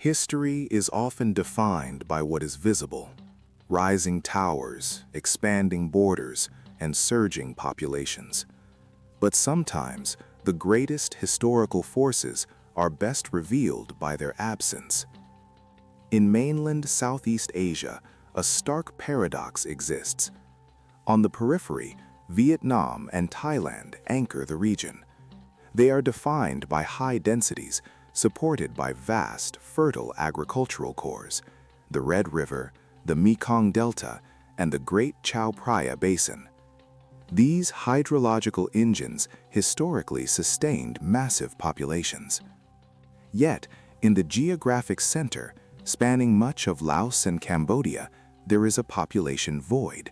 History is often defined by what is visible: rising towers, expanding borders, and surging populations. But sometimes, the greatest historical forces are best revealed by their absence. In mainland Southeast Asia, a stark paradox exists. On the periphery, Vietnam and Thailand anchor the region. They are defined by high densities, supported by vast, fertile agricultural cores, the Red River, the Mekong Delta, and the Great Chao Phraya Basin. These hydrological engines historically sustained massive populations. Yet, in the geographic center, spanning much of Laos and Cambodia, there is a population void.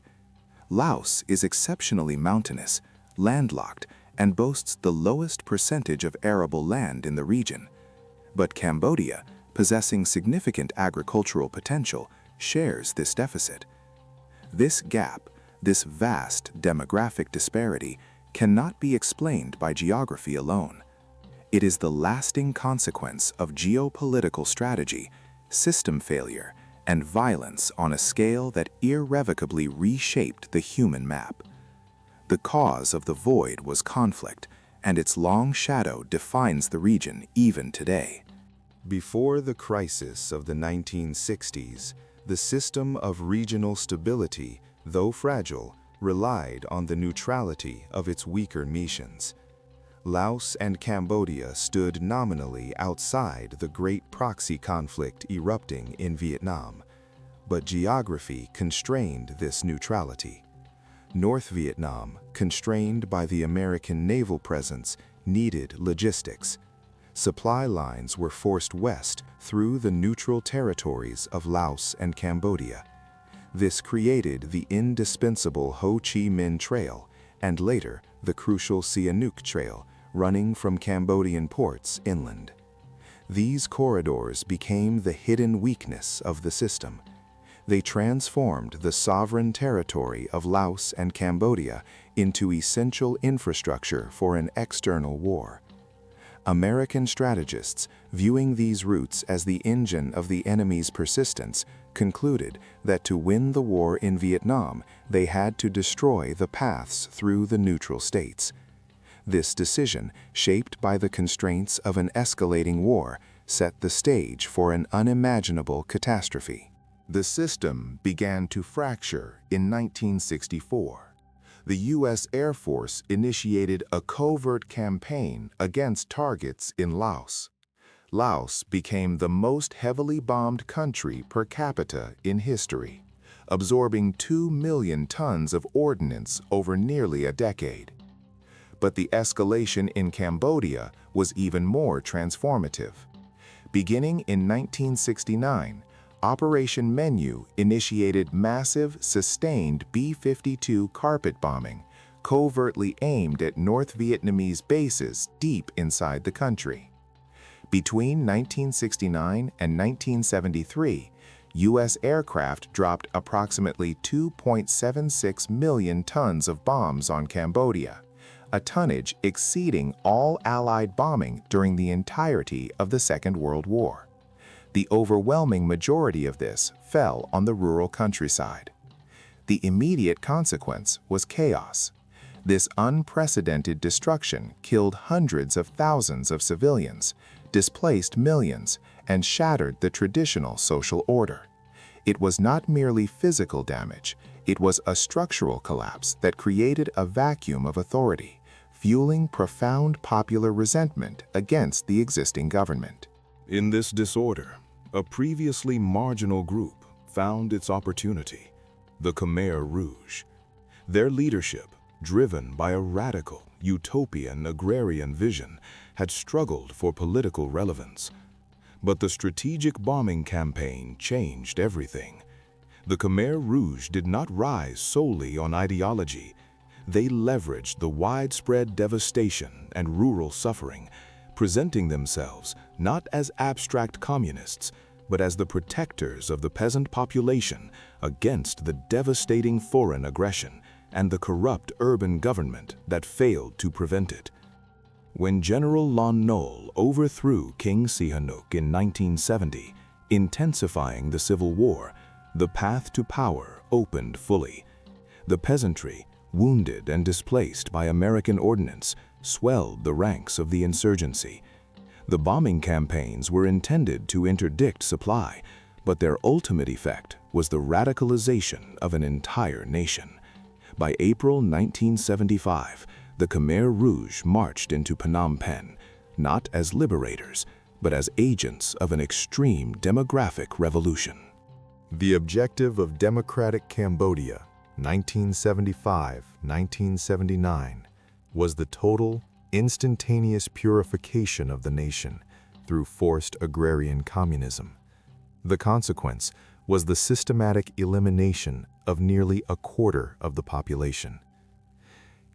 Laos is exceptionally mountainous, landlocked, and boasts the lowest percentage of arable land in the region. But Cambodia, possessing significant agricultural potential, shares this deficit. This gap, this vast demographic disparity, cannot be explained by geography alone. It is the lasting consequence of geopolitical strategy, system failure, and violence on a scale that irrevocably reshaped the human map. The cause of the void was conflict, and its long shadow defines the region even today. Before the crisis of the 1960s, the system of regional stability, though fragile, relied on the neutrality of its weaker nations. Laos and Cambodia stood nominally outside the great proxy conflict erupting in Vietnam, but geography constrained this neutrality. North Vietnam, constrained by the American naval presence, needed logistics. Supply lines were forced west through the neutral territories of Laos and Cambodia. This created the indispensable Ho Chi Minh Trail and later the crucial Sihanouk Trail, running from Cambodian ports inland. These corridors became the hidden weakness of the system. They transformed the sovereign territory of Laos and Cambodia into essential infrastructure for an external war. American strategists, viewing these routes as the engine of the enemy's persistence, concluded that to win the war in Vietnam, they had to destroy the paths through the neutral states. This decision, shaped by the constraints of an escalating war, set the stage for an unimaginable catastrophe. The system began to fracture in 1964. The U.S. Air Force initiated a covert campaign against targets in Laos. Laos became the most heavily bombed country per capita in history, absorbing 2 million tons of ordnance over nearly a decade. But the escalation in Cambodia was even more transformative. Beginning in 1969, Operation Menu initiated massive, sustained B-52 carpet bombing, covertly aimed at North Vietnamese bases deep inside the country. Between 1969 and 1973, U.S. aircraft dropped approximately 2.76 million tons of bombs on Cambodia, a tonnage exceeding all Allied bombing during the entirety of the Second World War. The overwhelming majority of this fell on the rural countryside. The immediate consequence was chaos. This unprecedented destruction killed hundreds of thousands of civilians, displaced millions, and shattered the traditional social order. It was not merely physical damage, it was a structural collapse that created a vacuum of authority, fueling profound popular resentment against the existing government. In this disorder, a previously marginal group found its opportunity: the Khmer Rouge. Their leadership, driven by a radical, utopian agrarian vision, had struggled for political relevance. But the strategic bombing campaign changed everything. The Khmer Rouge did not rise solely on ideology. They leveraged the widespread devastation and rural suffering, presenting themselves not as abstract communists, but as the protectors of the peasant population against the devastating foreign aggression and the corrupt urban government that failed to prevent it. When General Lon Nol overthrew King Sihanouk in 1970, Intensifying the civil war, the path to power opened fully. The peasantry, wounded and displaced by American ordnance, swelled the ranks of the insurgency. The bombing campaigns were intended to interdict supply, but their ultimate effect was the radicalization of an entire nation. By April 1975, the Khmer Rouge marched into Phnom Penh, not as liberators, but as agents of an extreme demographic revolution. The objective of Democratic Cambodia, 1975-1979, was the total, instantaneous purification of the nation through forced agrarian communism. The consequence was the systematic elimination of nearly a quarter of the population.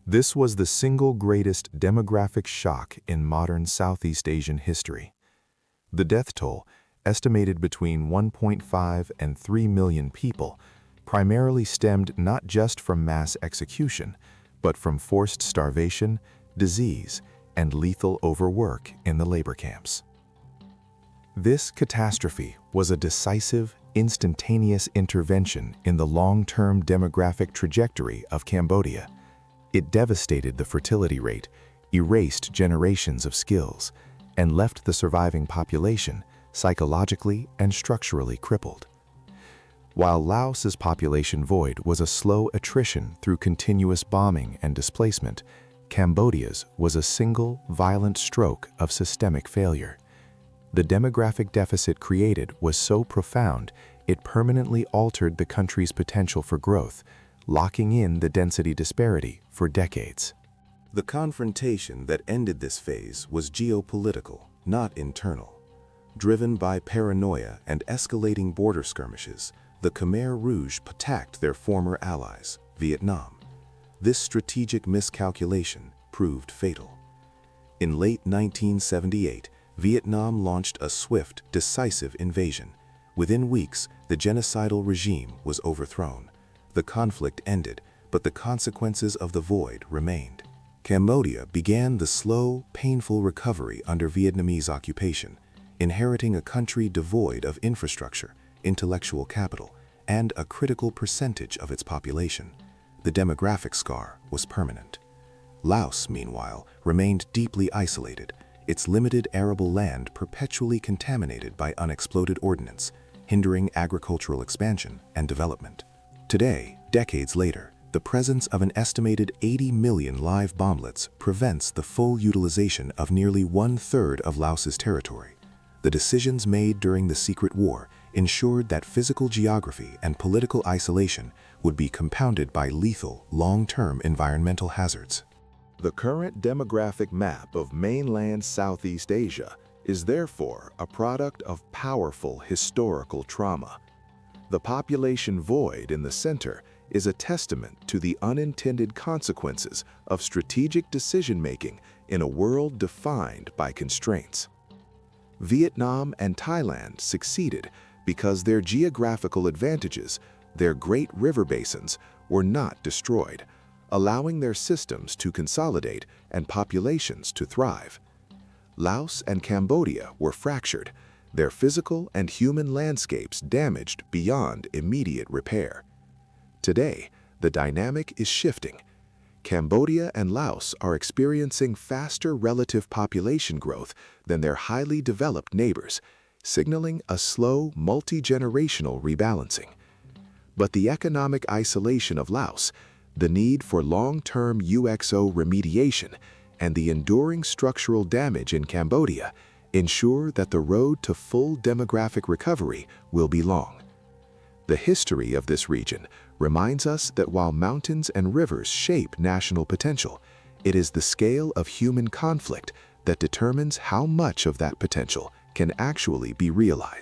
This was the single greatest demographic shock in modern Southeast Asian history. The death toll, estimated between 1.5 and 3 million people, primarily stemmed not just from mass execution, but from forced starvation, disease, and lethal overwork in the labor camps. This catastrophe was a decisive, instantaneous intervention in the long-term demographic trajectory of Cambodia. It devastated the fertility rate, erased generations of skills, and left the surviving population psychologically and structurally crippled. While Laos's population void was a slow attrition through continuous bombing and displacement, Cambodia's was a single, violent stroke of systemic failure. The demographic deficit created was so profound, it permanently altered the country's potential for growth, locking in the density disparity for decades. The confrontation that ended this phase was geopolitical, not internal. Driven by paranoia and escalating border skirmishes, the Khmer Rouge attacked their former allies, Vietnam. This strategic miscalculation proved fatal. In late 1978, Vietnam launched a swift, decisive invasion. Within weeks, the genocidal regime was overthrown. The conflict ended, but the consequences of the void remained. Cambodia began the slow, painful recovery under Vietnamese occupation, inheriting a country devoid of infrastructure, intellectual capital, and a critical percentage of its population. The demographic scar was permanent. Laos, meanwhile, remained deeply isolated, its limited arable land perpetually contaminated by unexploded ordnance, hindering agricultural expansion and development. Today, decades later, the presence of an estimated 80 million live bomblets prevents the full utilization of nearly 1/3 of Laos's territory. The decisions made during the secret war ensured that physical geography and political isolation would be compounded by lethal, long-term environmental hazards. The current demographic map of mainland Southeast Asia is therefore a product of powerful historical trauma. The population void in the center is a testament to the unintended consequences of strategic decision-making in a world defined by constraints. Vietnam and Thailand succeeded because their geographical advantages, their great river basins, were not destroyed, allowing their systems to consolidate and populations to thrive. Laos and Cambodia were fractured, their physical and human landscapes damaged beyond immediate repair. Today, the dynamic is shifting. Cambodia and Laos are experiencing faster relative population growth than their highly developed neighbors, signaling a slow, multi-generational rebalancing. But the economic isolation of Laos, the need for long-term UXO remediation, and the enduring structural damage in Cambodia ensure that the road to full demographic recovery will be long. The history of this region reminds us that while mountains and rivers shape national potential, it is the scale of human conflict that determines how much of that potential can actually be realized.